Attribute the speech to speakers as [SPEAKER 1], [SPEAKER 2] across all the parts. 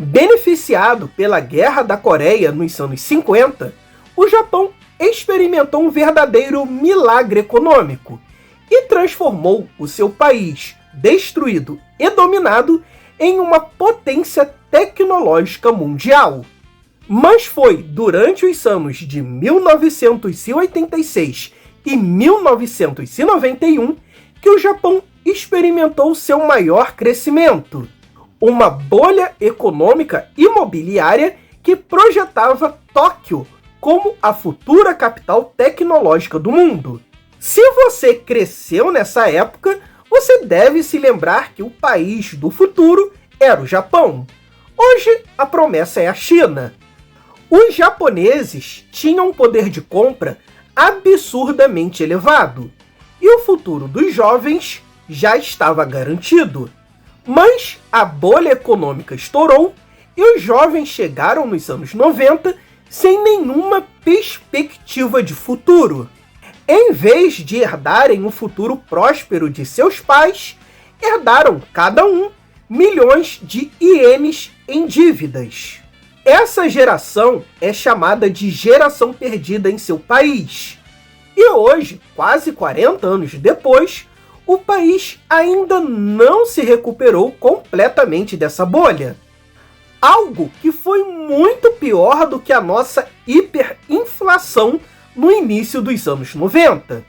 [SPEAKER 1] Beneficiado pela Guerra da Coreia nos anos 50, o Japão experimentou um verdadeiro milagre econômico e transformou o seu país, destruído e dominado, em uma potência tecnológica mundial. Mas foi durante os anos de 1986 e 1991 que o Japão experimentou seu maior crescimento. Uma bolha econômica imobiliária que projetava Tóquio como a futura capital tecnológica do mundo. Se você cresceu nessa época, você deve se lembrar que o país do futuro era o Japão. Hoje, a promessa é a China. Os japoneses tinham um poder de compra absurdamente elevado, e o futuro dos jovens já estava garantido. Mas a bolha econômica estourou e os jovens chegaram nos anos 90 sem nenhuma perspectiva de futuro. Em vez de herdarem o futuro próspero de seus pais, herdaram cada um milhões de ienes em dívidas. Essa geração é chamada de geração perdida em seu país. E hoje, quase 40 anos depois, o país ainda não se recuperou completamente dessa bolha. Algo que foi muito pior do que a nossa hiperinflação no início dos anos 90.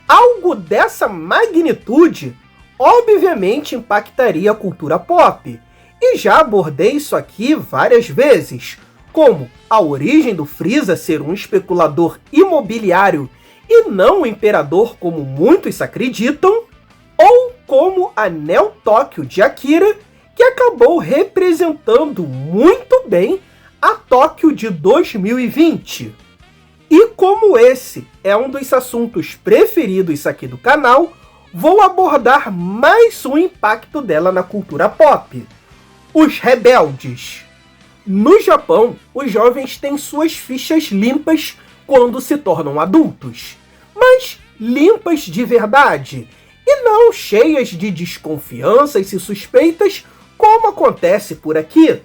[SPEAKER 1] Algo dessa magnitude, obviamente, impactaria a cultura pop. E já abordei isso aqui várias vezes, como a origem do Frieza ser um especulador imobiliário e não um imperador como muitos acreditam, ou como a Neo Tóquio de Akira, que acabou representando muito bem a Tóquio de 2020. E como esse é um dos assuntos preferidos aqui do canal, vou abordar mais um impacto dela na cultura pop: os rebeldes. No Japão, os jovens têm suas fichas limpas quando se tornam adultos, mas limpas de verdade, e não cheias de desconfianças e suspeitas, como acontece por aqui.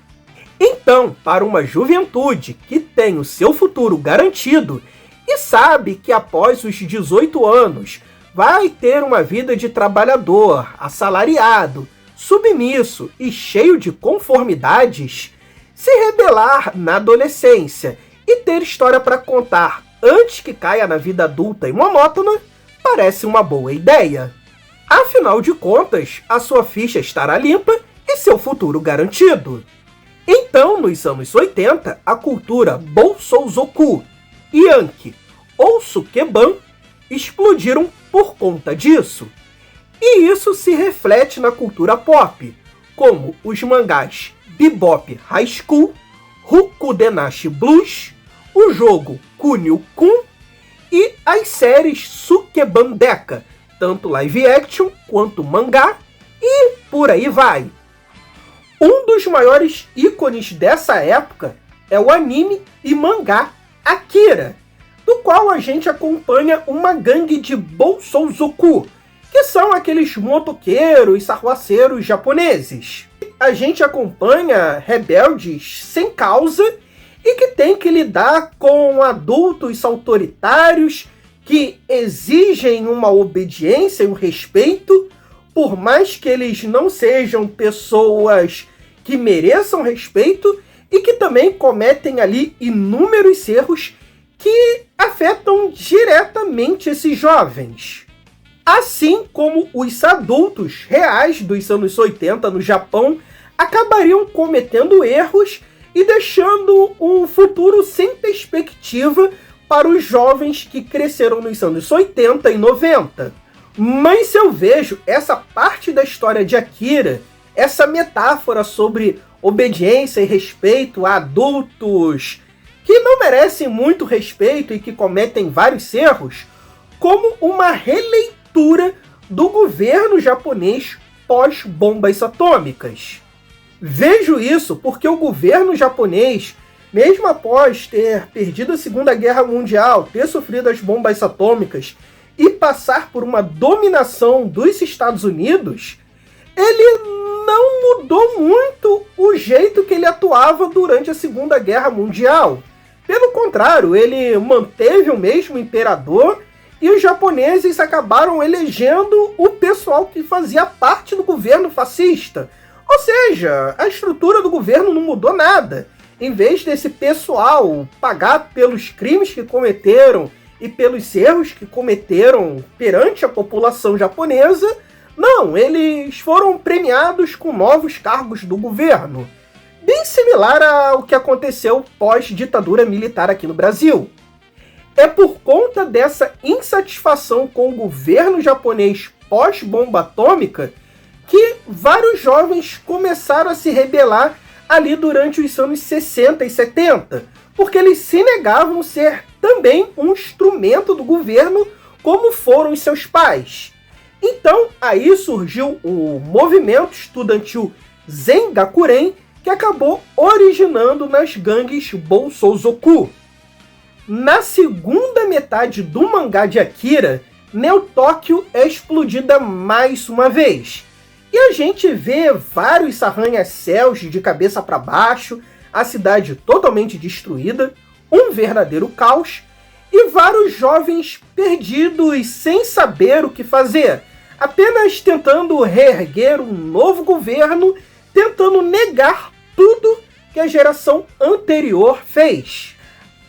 [SPEAKER 1] Então, para uma juventude que tem o seu futuro garantido e sabe que após os 18 anos vai ter uma vida de trabalhador, assalariado, submisso e cheio de conformidades, se rebelar na adolescência e ter história para contar antes que caia na vida adulta e monótona, parece uma boa ideia. Afinal de contas, a sua ficha estará limpa e seu futuro garantido. Então, nos anos 80, a cultura Bousouzoku, Yankee ou Sukeban explodiram por conta disso. E isso se reflete na cultura pop, como os mangás Bebop High School, Rukudenashi Blues, o jogo Kunio-kun e as séries Sukeban Deka, tanto live action quanto mangá, e por aí vai. Um dos maiores ícones dessa época é o anime e mangá Akira, do qual a gente acompanha uma gangue de Bousouzoku, que são aqueles motoqueiros, sarruaceiros japoneses. A gente acompanha rebeldes sem causa e que tem que lidar com adultos autoritários que exigem uma obediência e um respeito, por mais que eles não sejam pessoas que mereçam respeito e que também cometem ali inúmeros erros que afetam diretamente esses jovens. Assim como os adultos reais dos anos 80 no Japão acabariam cometendo erros e deixando um futuro sem perspectiva para os jovens que cresceram nos anos 80 e 90. Mas se eu vejo essa parte da história de Akira, essa metáfora sobre obediência e respeito a adultos que não merecem muito respeito e que cometem vários erros, como uma releitura do governo japonês pós-bombas atômicas. Vejo isso porque o governo japonês, mesmo após ter perdido a Segunda Guerra Mundial, ter sofrido as bombas atômicas e passar por uma dominação dos Estados Unidos, ele não mudou muito o jeito que ele atuava durante a Segunda Guerra Mundial. Pelo contrário, ele manteve o mesmo imperador e os japoneses acabaram elegendo o pessoal que fazia parte do governo fascista. Ou seja, a estrutura do governo não mudou nada. Em vez desse pessoal pagar pelos crimes que cometeram e pelos erros que cometeram perante a população japonesa, não, eles foram premiados com novos cargos do governo. Bem similar ao que aconteceu pós-ditadura militar aqui no Brasil. É por conta dessa insatisfação com o governo japonês pós-bomba atômica que vários jovens começaram a se rebelar ali durante os anos 60 e 70, porque eles se negavam a ser também um instrumento do governo como foram os seus pais. Então, aí surgiu o movimento estudantil Zengakuren, que acabou originando nas gangues Bousouzoku. Na segunda metade do mangá de Akira, Neo Tóquio é explodida mais uma vez. E a gente vê vários arranha-céus de cabeça para baixo, a cidade totalmente destruída, um verdadeiro caos, e vários jovens perdidos sem saber o que fazer, apenas tentando reerguer um novo governo, tentando negar tudo que a geração anterior fez.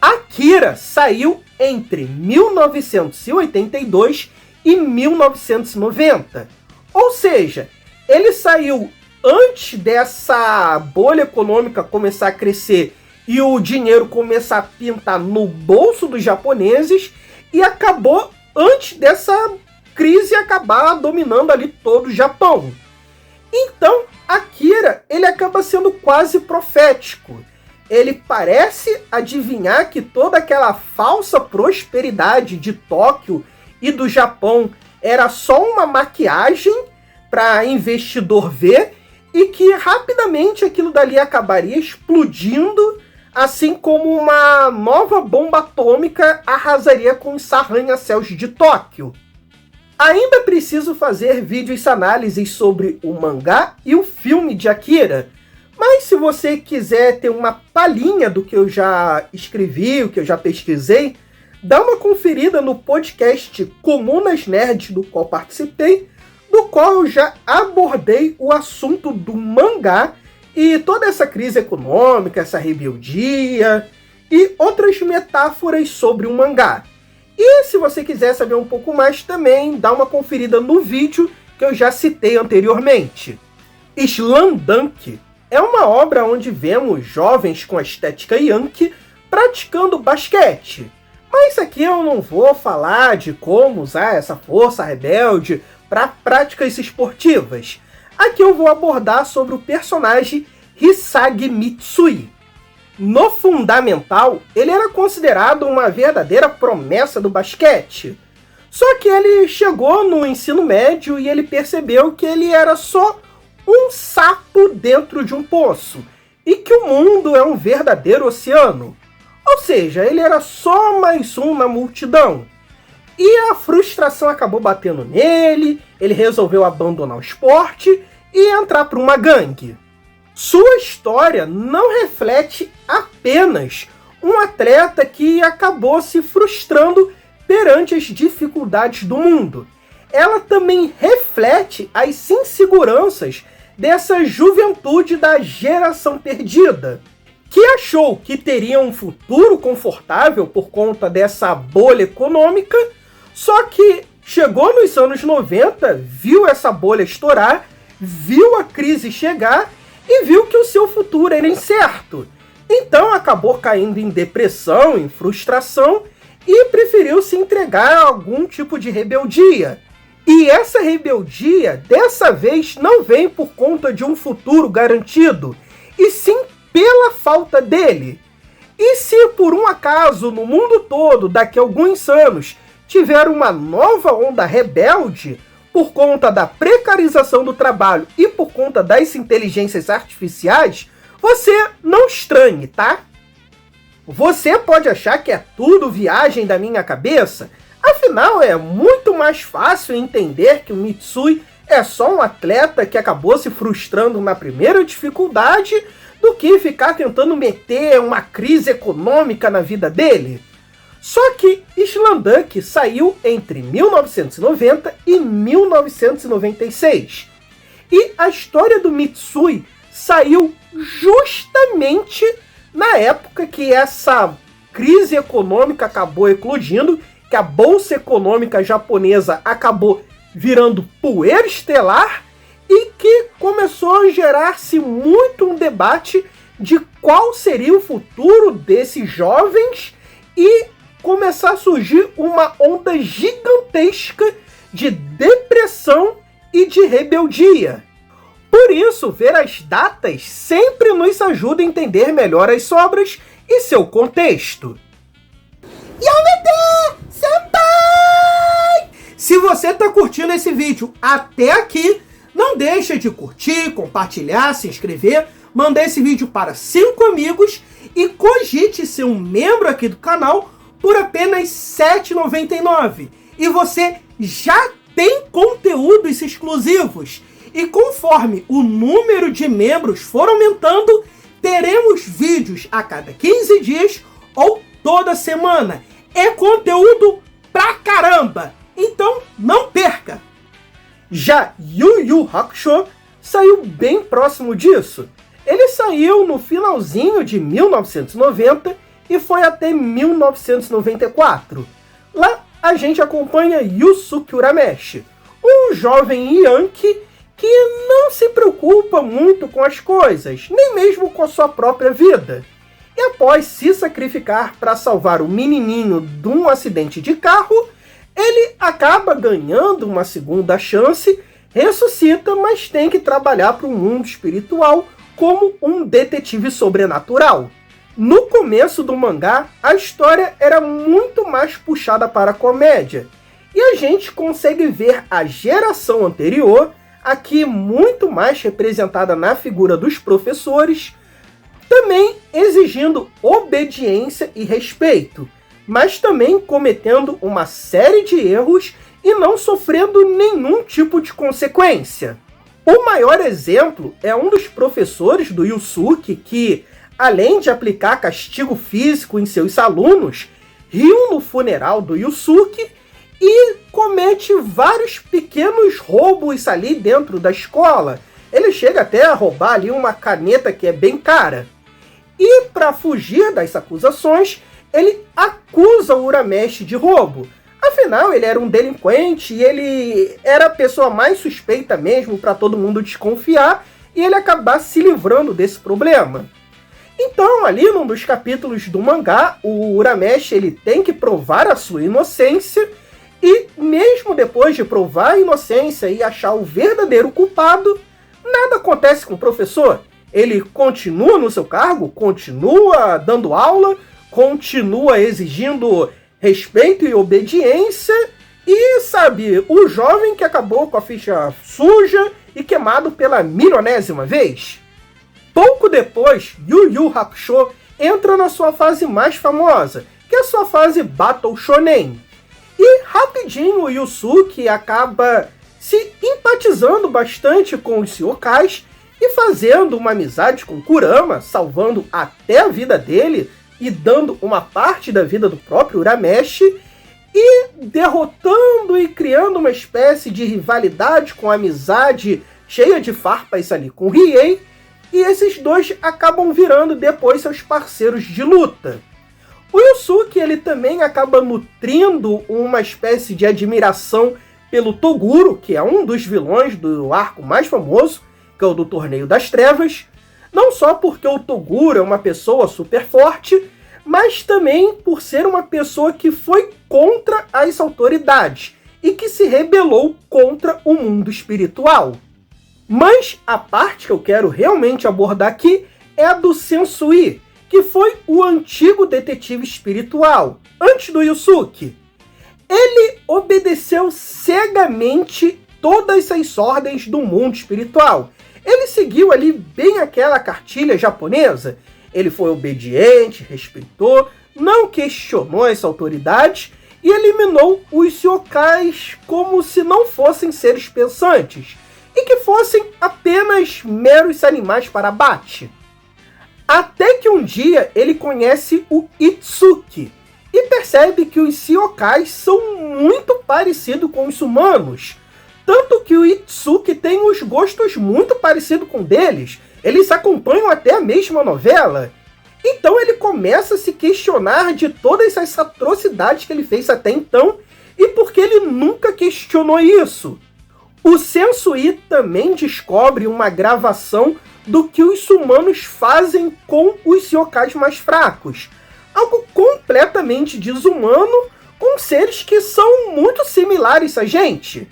[SPEAKER 1] Akira saiu entre 1982 e 1990. Ou seja, ele saiu antes dessa bolha econômica começar a crescer e o dinheiro começar a pintar no bolso dos japoneses, e acabou antes dessa crise acabar dominando ali todo o Japão. Então, Akira, ele acaba sendo quase profético. Ele parece adivinhar que toda aquela falsa prosperidade de Tóquio e do Japão era só uma maquiagem para investidor ver, e que rapidamente aquilo dali acabaria explodindo, assim como uma nova bomba atômica arrasaria com os arranha-céus de Tóquio. Ainda preciso fazer vídeos análises sobre o mangá e o filme de Akira, mas se você quiser ter uma palhinha do que eu já escrevi, o que eu já pesquisei, dá uma conferida no podcast Comunas Nerds, do qual participei, do qual eu já abordei o assunto do mangá e toda essa crise econômica, essa rebeldia e outras metáforas sobre o mangá. E se você quiser saber um pouco mais também, dá uma conferida no vídeo que eu já citei anteriormente. Slam Dunk é uma obra onde vemos jovens com a estética yankee praticando basquete. Mas aqui eu não vou falar de como usar essa força rebelde para práticas esportivas. Aqui eu vou abordar sobre o personagem Hisagi Mitsui. No fundamental, ele era considerado uma verdadeira promessa do basquete. Só que ele chegou no ensino médio e ele percebeu que ele era só um sapo dentro de um poço, e que o mundo é um verdadeiro oceano. Ou seja, ele era só mais um na multidão. E a frustração acabou batendo nele, ele resolveu abandonar o esporte e entrar para uma gangue. Sua história não reflete apenas um atleta que acabou se frustrando perante as dificuldades do mundo. Ela também reflete as inseguranças dessa juventude da geração perdida, que achou que teria um futuro confortável por conta dessa bolha econômica, só que chegou nos anos 90, viu essa bolha estourar, viu a crise chegar e viu que o seu futuro era incerto. Então acabou caindo em depressão, em frustração, e preferiu se entregar a algum tipo de rebeldia. E essa rebeldia, dessa vez, não vem por conta de um futuro garantido, e sim pela falta dele. E se por um acaso no mundo todo, daqui a alguns anos, tiver uma nova onda rebelde, por conta da precarização do trabalho e por conta das inteligências artificiais, você não estranhe, tá? Você pode achar que é tudo viagem da minha cabeça, afinal é muito mais fácil entender que o Mitsui é só um atleta que acabou se frustrando na primeira dificuldade do que ficar tentando meter uma crise econômica na vida dele. Só que Slam saiu entre 1990 e 1996. E a história do Mitsui saiu justamente na época que essa crise econômica acabou eclodindo, que a bolsa econômica japonesa acabou virando poeira estelar e que começou a gerar-se muito um debate de qual seria o futuro desses jovens e começar a surgir uma onda gigantesca de depressão e de rebeldia. Por isso, ver as datas sempre nos ajuda a entender melhor as obras e seu contexto. Yamete Senpai! Se você está curtindo esse vídeo até aqui, não deixa de curtir, compartilhar, se inscrever, mandar esse vídeo para 5 amigos e cogite ser um membro aqui do canal por apenas R$ 7,99. E você já tem conteúdos exclusivos. E conforme o número de membros for aumentando, teremos vídeos a cada 15 dias ou toda semana. É conteúdo pra caramba! Então não perca! Já Yu Yu Hakusho saiu bem próximo disso. Ele saiu no finalzinho de 1990 e foi até 1994. Lá a gente acompanha Yusuke Urameshi, um jovem Yankee que não se preocupa muito com as coisas, nem mesmo com a sua própria vida. E após se sacrificar para salvar o menininho de um acidente de carro, ele acaba ganhando uma segunda chance, ressuscita, mas tem que trabalhar para o mundo espiritual como um detetive sobrenatural. No começo do mangá, a história era muito mais puxada para a comédia, e a gente consegue ver a geração anterior, aqui muito mais representada na figura dos professores, também exigindo obediência e respeito, mas também cometendo uma série de erros e não sofrendo nenhum tipo de consequência. O maior exemplo é um dos professores do Yusuke que, além de aplicar castigo físico em seus alunos, riu no funeral do Yusuke e comete vários pequenos roubos ali dentro da escola. Ele chega até a roubar ali uma caneta que é bem cara. E para fugir das acusações, ele acusa o Urameshi de roubo. Afinal, ele era um delinquente e ele era a pessoa mais suspeita mesmo para todo mundo desconfiar e ele acabar se livrando desse problema. Então, ali num dos capítulos do mangá, o Urameshi ele tem que provar a sua inocência e mesmo depois de provar a inocência e achar o verdadeiro culpado, nada acontece com o professor. Ele continua no seu cargo, continua dando aula, continua exigindo respeito e obediência e, sabe, o jovem que acabou com a ficha suja e queimado pela milionésima vez. Pouco depois, Yu Yu Hakusho entra na sua fase mais famosa, que é a sua fase Battle Shonen. E rapidinho o Yusuke acaba se empatizando bastante com os yokais e fazendo uma amizade com Kurama, salvando até a vida dele e dando uma parte da vida do próprio Urameshi, e derrotando e criando uma espécie de rivalidade com amizade cheia de farpas ali com Riei, e esses dois acabam virando depois seus parceiros de luta. O Yusuke ele também acaba nutrindo uma espécie de admiração pelo Toguro, que é um dos vilões do arco mais famoso, que é o do Torneio das Trevas, não só porque o Toguro é uma pessoa super forte, mas também por ser uma pessoa que foi contra as autoridades e que se rebelou contra o mundo espiritual. Mas a parte que eu quero realmente abordar aqui é a do Sensui, que foi o antigo detetive espiritual, antes do Yusuke. Ele obedeceu cegamente todas as ordens do mundo espiritual. Ele seguiu ali bem aquela cartilha japonesa. Ele foi obediente, respeitou, não questionou as autoridades e eliminou os yokais como se não fossem seres pensantes, e que fossem apenas meros animais para abate. Até que um dia ele conhece o Itsuki, e percebe que os yokais são muito parecidos com os humanos, tanto que o Itsuki tem os gostos muito parecidos com deles, eles acompanham até a mesma novela. Então ele começa a se questionar de todas as atrocidades que ele fez até então, e por que ele nunca questionou isso. O Sensui também descobre uma gravação do que os humanos fazem com os yokais mais fracos, algo completamente desumano, com seres que são muito similares a gente.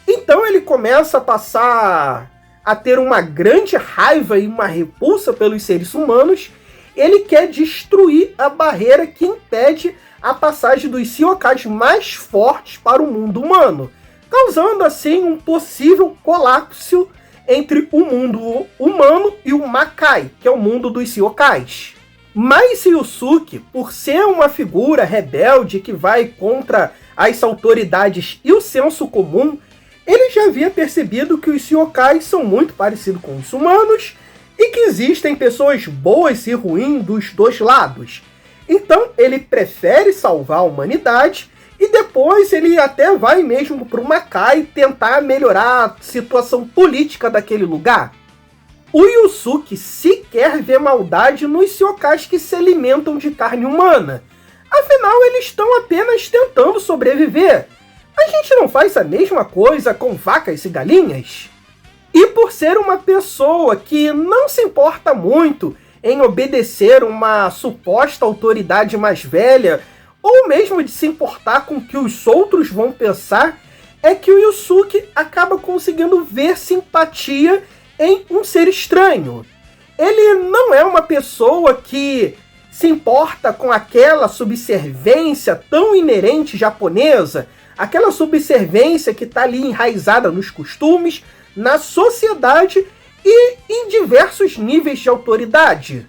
[SPEAKER 1] Então ele começa a passar a ter uma grande raiva e uma repulsa pelos seres humanos. Ele quer destruir a barreira que impede a passagem dos yokais mais fortes para o mundo humano, causando assim um possível colapso entre o mundo humano e o Makai, que é o mundo dos yokais. Mas Yusuke, por ser uma figura rebelde que vai contra as autoridades e o senso comum, ele já havia percebido que os yokais são muito parecidos com os humanos e que existem pessoas boas e ruins dos dois lados. Então ele prefere salvar a humanidade e depois ele até vai mesmo para o Makai tentar melhorar a situação política daquele lugar. O Yusuke sequer vê maldade nos yokais que se alimentam de carne humana. Afinal, eles estão apenas tentando sobreviver. A gente não faz a mesma coisa com vacas e galinhas? E por ser uma pessoa que não se importa muito em obedecer uma suposta autoridade mais velha, ou mesmo de se importar com o que os outros vão pensar, é que o Yusuke acaba conseguindo ver simpatia em um ser estranho. Ele não é uma pessoa que se importa com aquela subserviência tão inerente japonesa, aquela subserviência que está ali enraizada nos costumes, na sociedade e em diversos níveis de autoridade.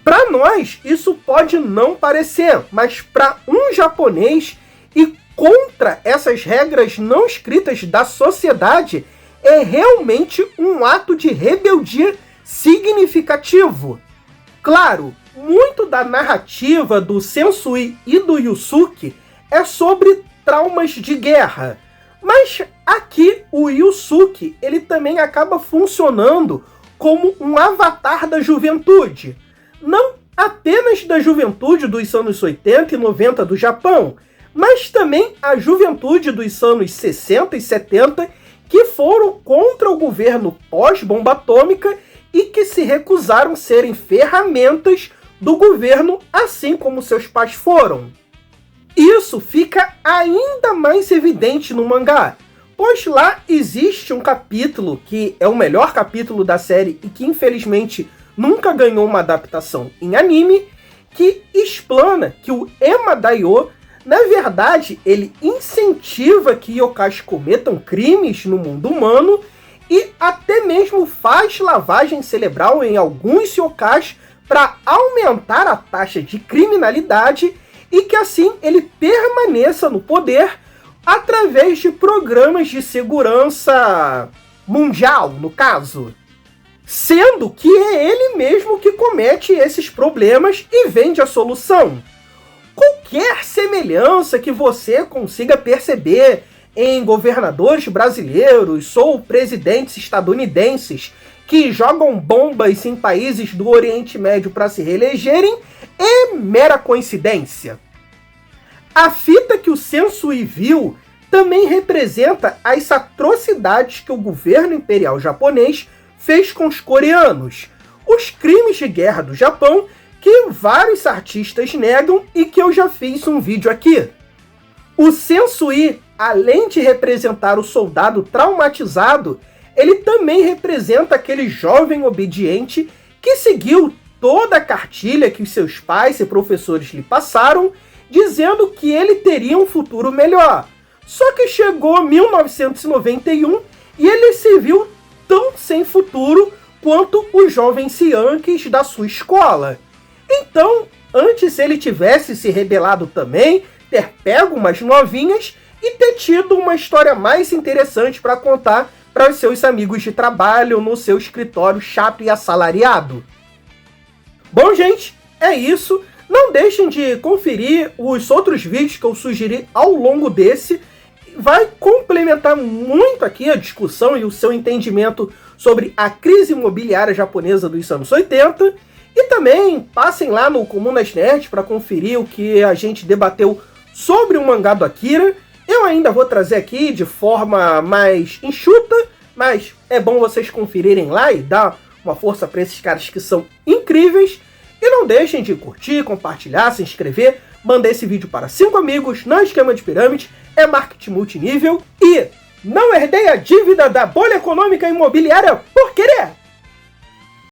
[SPEAKER 1] Para nós, isso pode não parecer, mas para um japonês e contra essas regras não escritas da sociedade, é realmente um ato de rebeldia significativo. Claro, muito da narrativa do Sensui e do Yusuke é sobre traumas de guerra, mas aqui o Yusuke ele também acaba funcionando como um avatar da juventude, não apenas da juventude dos anos 80 e 90 do Japão, mas também a juventude dos anos 60 e 70 que foram contra o governo pós-bomba atômica e que se recusaram a serem ferramentas do governo, assim como seus pais foram. Isso fica ainda mais evidente no mangá, pois lá existe um capítulo que é o melhor capítulo da série e que infelizmente nunca ganhou uma adaptação em anime, que explana que o Ema Daioh, na verdade, ele incentiva que yokais cometam crimes no mundo humano e até mesmo faz lavagem cerebral em alguns yokais para aumentar a taxa de criminalidade e que assim ele permaneça no poder através de programas de segurança mundial, no caso. Sendo que é ele mesmo que comete esses problemas e vende a solução. Qualquer semelhança que você consiga perceber em governadores brasileiros ou presidentes estadunidenses que jogam bombas em países do Oriente Médio para se reelegerem é mera coincidência. A fita que o Sensui viu também representa as atrocidades que o governo imperial japonês fez com os coreanos, os crimes de guerra do Japão que vários artistas negam e que eu já fiz um vídeo aqui. O Sensui, além de representar o soldado traumatizado, ele também representa aquele jovem obediente que seguiu toda a cartilha que os seus pais e professores lhe passaram, dizendo que ele teria um futuro melhor. Só que chegou 1991 e ele se viu tão sem futuro quanto os jovens Yankees da sua escola. Então, antes ele tivesse se rebelado também, ter pego umas novinhas e ter tido uma história mais interessante para contar para os seus amigos de trabalho no seu escritório chato e assalariado. Bom, gente, é isso. Não deixem de conferir os outros vídeos que eu sugeri ao longo desse. Vai complementar muito aqui a discussão e o seu entendimento sobre a crise imobiliária japonesa dos anos 80. E também passem lá no Comunas Nerd para conferir o que a gente debateu sobre o mangá do Akira. Eu ainda vou trazer aqui de forma mais enxuta, mas é bom vocês conferirem lá e dar uma força para esses caras que são incríveis. E não deixem de curtir, compartilhar, se inscrever, mandar esse vídeo para 5 amigos, não é esquema de pirâmide, é marketing multinível. E não herdei a dívida da bolha econômica imobiliária por querer!